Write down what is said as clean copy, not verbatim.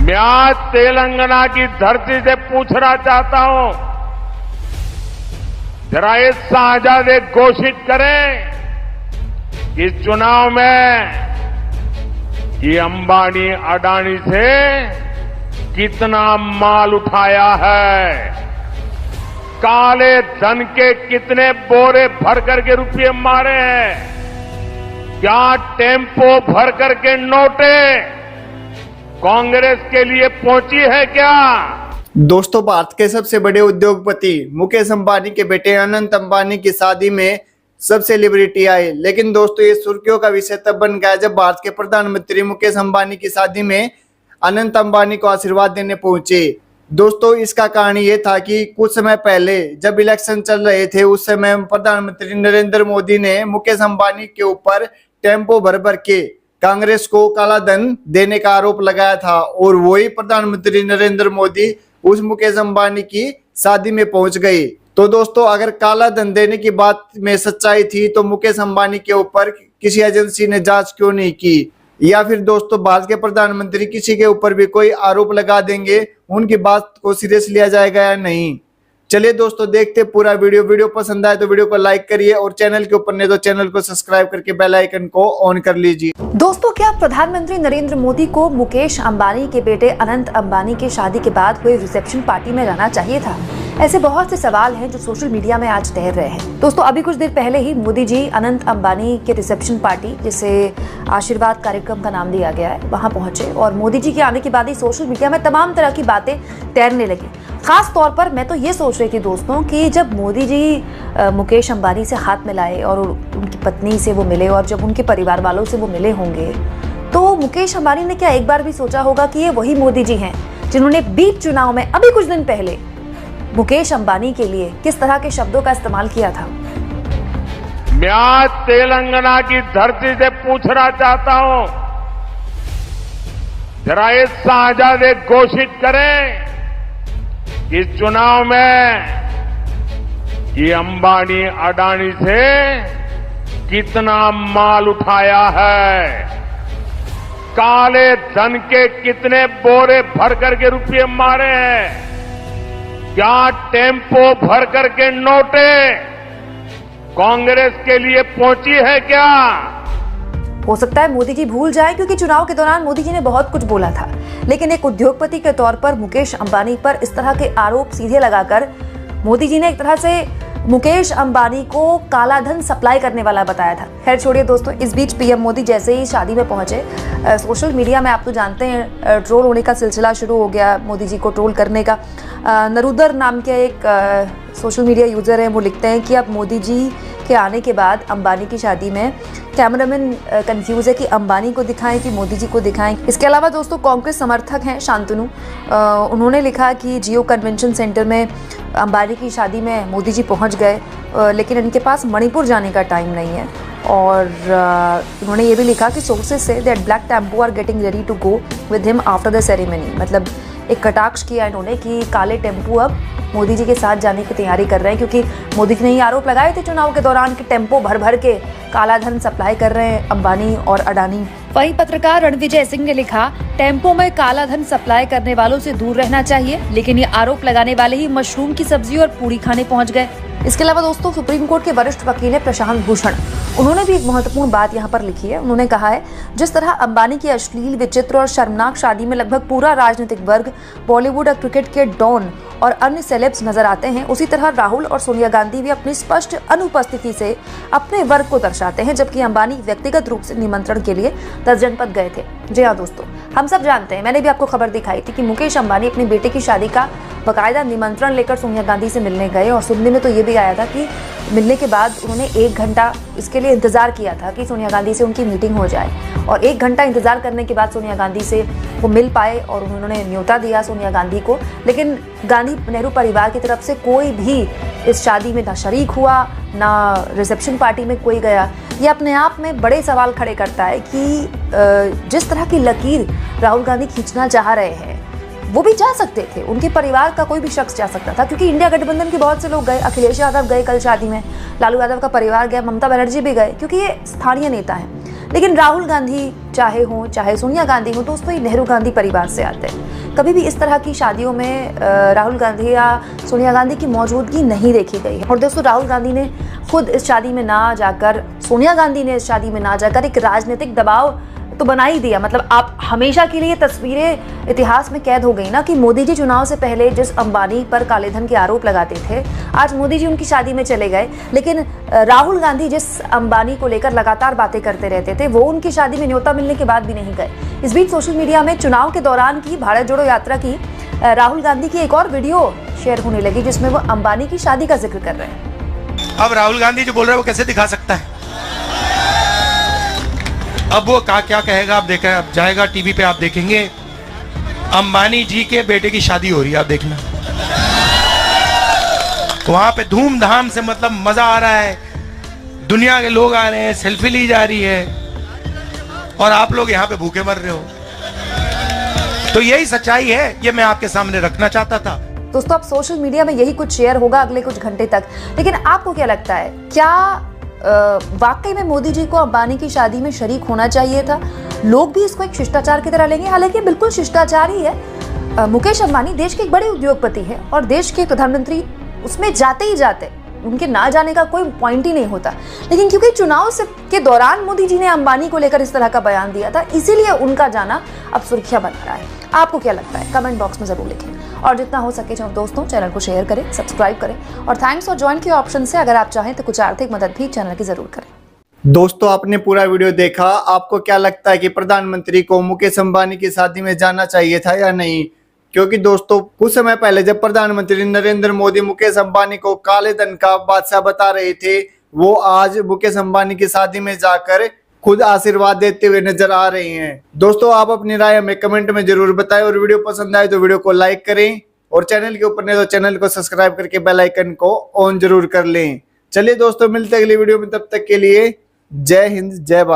मैं आज तेलंगाना की धरती से पूछना चाहता हूं, जरा ये साझाद घोषित करें कि इस चुनाव में ये अंबानी अडानी से कितना माल उठाया है, काले धन के कितने बोरे भर करके रुपये मारे हैं, क्या टेम्पो भर करके नोटे कांग्रेस के लिए पहुंची है क्या? दोस्तों, भारत के सबसे बड़े उद्योगपति मुकेश अंबानी के बेटे अनंत अंबानी की शादी में सब सेलिब्रिटी आए, लेकिन दोस्तों ये सुर्खियों का विषय तब बन गया जब भारत के प्रधानमंत्री मुकेश अंबानी की शादी में अनंत अंबानी को आशीर्वाद देने पहुंचे। दोस्तों, इसका कारण ये था कि कुछ समय पहले जब इलेक्शन चल रहे थे, उस समय प्रधानमंत्री नरेंद्र मोदी ने मुकेश अंबानी के ऊपर टेम्पो भर भर के कांग्रेस को काला धन देने का आरोप लगाया था, और वही प्रधानमंत्री नरेंद्र मोदी उस मुकेश अंबानी की शादी में पहुंच गए। तो दोस्तों, अगर काला धन देने की बात में सच्चाई थी तो मुकेश अंबानी के ऊपर किसी एजेंसी ने जांच क्यों नहीं की, या फिर दोस्तों भारत के प्रधानमंत्री किसी के ऊपर भी कोई आरोप लगा देंगे, उनकी बात को सीरियस लिया जाएगा या नहीं। चलिए दोस्तों, देखते पूरा वीडियो पसंद आए तो वीडियो को लाइक करिए, और चैनल के ऊपर नहीं तो चैनल को सब्सक्राइब करके बेल आइकन को ऑन कर लीजिए। दोस्तों, क्या प्रधानमंत्री नरेंद्र मोदी को मुकेश अंबानी के बेटे अनंत अंबानी की शादी के बाद हुए रिसेप्शन पार्टी में रहना चाहिए था? ऐसे बहुत से सवाल हैं जो सोशल मीडिया में आज तैर रहे हैं। दोस्तों, अभी कुछ देर पहले ही मोदी जी अनंत अंबानी के रिसेप्शन पार्टी, जिसे आशीर्वाद कार्यक्रम का नाम दिया गया है, वहां पहुंचे, और मोदी जी के आने के बाद ही सोशल मीडिया में तमाम तरह की बातें तैरने लगी। खास तौर पर मैं तो ये सोच रही थी दोस्तों कि जब मोदी जी मुकेश अंबानी से हाथ मिलाए और उनकी पत्नी से वो मिले, और जब उनके परिवार वालों से वो मिले होंगे, तो मुकेश अंबानी ने क्या एक बार भी सोचा होगा कि ये वही मोदी जी हैं जिन्होंने बीच चुनाव में अभी कुछ दिन पहले मुकेश अंबानी के लिए किस तरह के शब्दों का इस्तेमाल किया था? मैं आज तेलंगाना की धरती से पूछना चाहता हूं, जरा ये साझाद घोषित करें कि इस चुनाव में ये अंबानी अडानी से कितना माल उठाया है, काले धन के कितने बोरे भर करके रुपये मारे हैं, क्या टेम्पो भर करके नोटे कांग्रेस के लिए पहुंची है क्या? हो सकता है मोदी जी भूल जाएं, क्योंकि चुनाव के दौरान मोदी जी ने बहुत कुछ बोला था, लेकिन एक उद्योगपति के तौर पर मुकेश अंबानी पर इस तरह के आरोप सीधे लगाकर मोदी जी ने एक तरह से मुकेश अंबानी को काला धन सप्लाई करने वाला बताया था। खैर छोड़िए दोस्तों, इस बीच पीएम मोदी जैसे ही शादी में पहुंचे, सोशल मीडिया में आप तो जानते हैं ट्रोल होने का सिलसिला शुरू हो गया, मोदी जी को ट्रोल करने का। नरुदर नाम के एक सोशल मीडिया यूजर हैं, वो लिखते हैं कि अब मोदी जी के आने के बाद अंबानी की शादी में कैमरामैन कंफ्यूज है कि अंबानी को दिखाएं कि मोदी जी को दिखाएं। इसके अलावा दोस्तों, कांग्रेस समर्थक हैं शांतनु, उन्होंने लिखा कि जियो कन्वेंशन सेंटर में अंबानी की शादी में मोदी जी पहुंच गए, लेकिन इनके पास मणिपुर जाने का टाइम नहीं है। और उन्होंने ये भी लिखा कि सोर्सेज से that black tempo are getting ready to go with him after the ceremony. मतलब एक कटाक्ष किया इन्होंने कि काले टेम्पो अब मोदी जी के साथ जाने की तैयारी कर रहे हैं, क्योंकि मोदी जी ने ये आरोप लगाए थे चुनाव के दौरान कि टेम्पो भर भर के काला धन सप्लाई कर रहे हैं अंबानी और अडानी। वहीं पत्रकार रणविजय सिंह ने लिखा, टेम्पो में काला धन सप्लाई करने वालों से दूर रहना चाहिए, लेकिन ये आरोप लगाने वाले ही मशरूम की सब्जी और पूरी खाने पहुंच गए। इसके अलावा दोस्तों, सुप्रीम कोर्ट के वरिष्ठ वकील है प्रशांत भूषण, उन्होंने भी एक महत्वपूर्ण बात यहाँ पर लिखी है। उन्होंने कहा है, जिस तरह अंबानी की अश्लील, विचित्र और शर्मनाक शादी में लगभग पूरा राजनीतिक वर्ग, बॉलीवुड और क्रिकेट के डॉन और अन्य सेलेब्स नजर आते हैं, उसी तरह राहुल और सोनिया गांधी भी अपनी स्पष्ट अनुपस्थिति से अपने वर्ग को दर्शाते हैं, जबकि अंबानी व्यक्तिगत रूप से निमंत्रण के लिए 10 जनपद गए थे। जी हाँ दोस्तों, हम सब जानते हैं, मैंने भी आपको खबर दिखाई थी कि मुकेश अंबानी अपने बेटे की शादी का बाकायदा निमंत्रण लेकर सोनिया गांधी से मिलने गए, और सुनने में तो ये भी आया था कि मिलने के बाद उन्होंने 1 घंटा इसके लिए इंतजार किया था कि सोनिया गांधी से उनकी मीटिंग हो जाए, और 1 घंटा इंतजार करने के बाद सोनिया गांधी से वो मिल पाए और उन्होंने न्योता दिया सोनिया गांधी को। लेकिन गांधी नेहरू परिवार की तरफ से कोई भी इस शादी में ना शरीक हुआ, ना रिसेप्शन पार्टी में कोई गया। ये अपने आप में बड़े सवाल खड़े करता है कि जिस तरह की लकीर राहुल गांधी खींचना चाह रहे हैं, वो भी जा सकते थे, उनके परिवार का कोई भी शख्स जा सकता था, क्योंकि इंडिया गठबंधन के बहुत से लोग गए, अखिलेश यादव गए कल शादी में, लालू यादव का परिवार गया, ममता बनर्जी भी गए, क्योंकि ये स्थानीय नेता हैं। लेकिन राहुल गांधी चाहे सोनिया गांधी हो, दोस्तों ये नेहरू गांधी परिवार से आते हैं। कभी भी इस तरह की शादियों में राहुल गांधी या सोनिया गांधी की मौजूदगी नहीं देखी गई है। और दोस्तों, राहुल गांधी ने खुद इस शादी में ना जाकर, सोनिया गांधी ने इस शादी में ना जाकर एक राजनीतिक दबाव तो बना ही दिया। मतलब आप हमेशा के लिए तस्वीरें इतिहास में कैद हो गई ना कि मोदी जी चुनाव से पहले जिस अंबानी पर काले धन के आरोप लगाते थे, आज मोदी जी उनकी शादी में चले गए, लेकिन राहुल गांधी जिस अंबानी को लेकर लगातार बातें करते रहते थे, वो उनकी शादी में न्योता मिलने के बाद भी नहीं गए। इस बीच सोशल मीडिया में चुनाव के दौरान की भारत जोड़ो यात्रा की राहुल गांधी की एक और वीडियो शेयर होने लगी, जिसमें वो अंबानी की शादी का जिक्र कर रहे हैं। अब राहुल गांधी जो बोल रहे हैं वो कैसे दिखा सकता है? अब वो क्या कहेगा आप देखें, अब जाएगा टीवी पे, आप देखेंगे अंबानी जी के बेटे की शादी हो रही है, आप देखना वहां पे धूमधाम से, मतलब मजा आ रहा है, दुनिया के लोग आ रहे हैं, सेल्फी ली जा रही है और आप लोग यहाँ पे भूखे मर रहे हो। तो यही सच्चाई है, ये मैं आपके सामने रखना चाहता था। दोस्तों, अब सोशल मीडिया में यही कुछ शेयर होगा अगले कुछ घंटे तक, लेकिन आपको क्या लगता है, क्या वाकई में मोदी जी को अंबानी की शादी में शरीक होना चाहिए था? लोग भी इसको एक शिष्टाचार की तरह लेंगे, हालांकि बिल्कुल शिष्टाचार ही है। मुकेश अंबानी देश के एक बड़े उद्योगपति है और देश के प्रधानमंत्री उसमें जाते ही जाते, उनके ना जाने का कोई पॉइंट ही नहीं होता, लेकिन क्योंकि चुनाव से के दौरान मोदी जी ने अंबानी को लेकर इस तरह का बयान दिया था, इसीलिए उनका जाना अब सुर्खियां बना रहा है। आपको क्या लगता है? कमेंट बॉक्स में जरूर लिखें और जितना हो सके दोस्तों चैनल को शेयर करें, सब्सक्राइब करें और थैंक्स और ज्वाइन के ऑप्शन से अगर आप चाहें तो कुछ आर्थिक मदद भी चैनल की जरूर करें। दोस्तों, आपने पूरा वीडियो देखा। आपको क्या लगता है कि प्रधानमंत्री को मुकेश अंबानी की शादी में जाना चाहिए था या नहीं? क्योंकि दोस्तों, कुछ समय पहले जब प्रधानमंत्री नरेंद्र मोदी मुकेश अंबानी को काले धन का बादशाह बता रहे थे, वो आज मुकेश अंबानी की शादी में जाकर खुद आशीर्वाद देते हुए नजर आ रहे हैं। दोस्तों, आप अपनी राय हमें कमेंट में जरूर बताएं और वीडियो पसंद आए तो वीडियो को लाइक करें और चैनल के ऊपर नहीं तो चैनल को सब्सक्राइब करके बेल आइकन को ऑन जरूर कर लें। चलिए दोस्तों, मिलते हैं अगली वीडियो में, तब तक के लिए जय हिंद, जय भारत।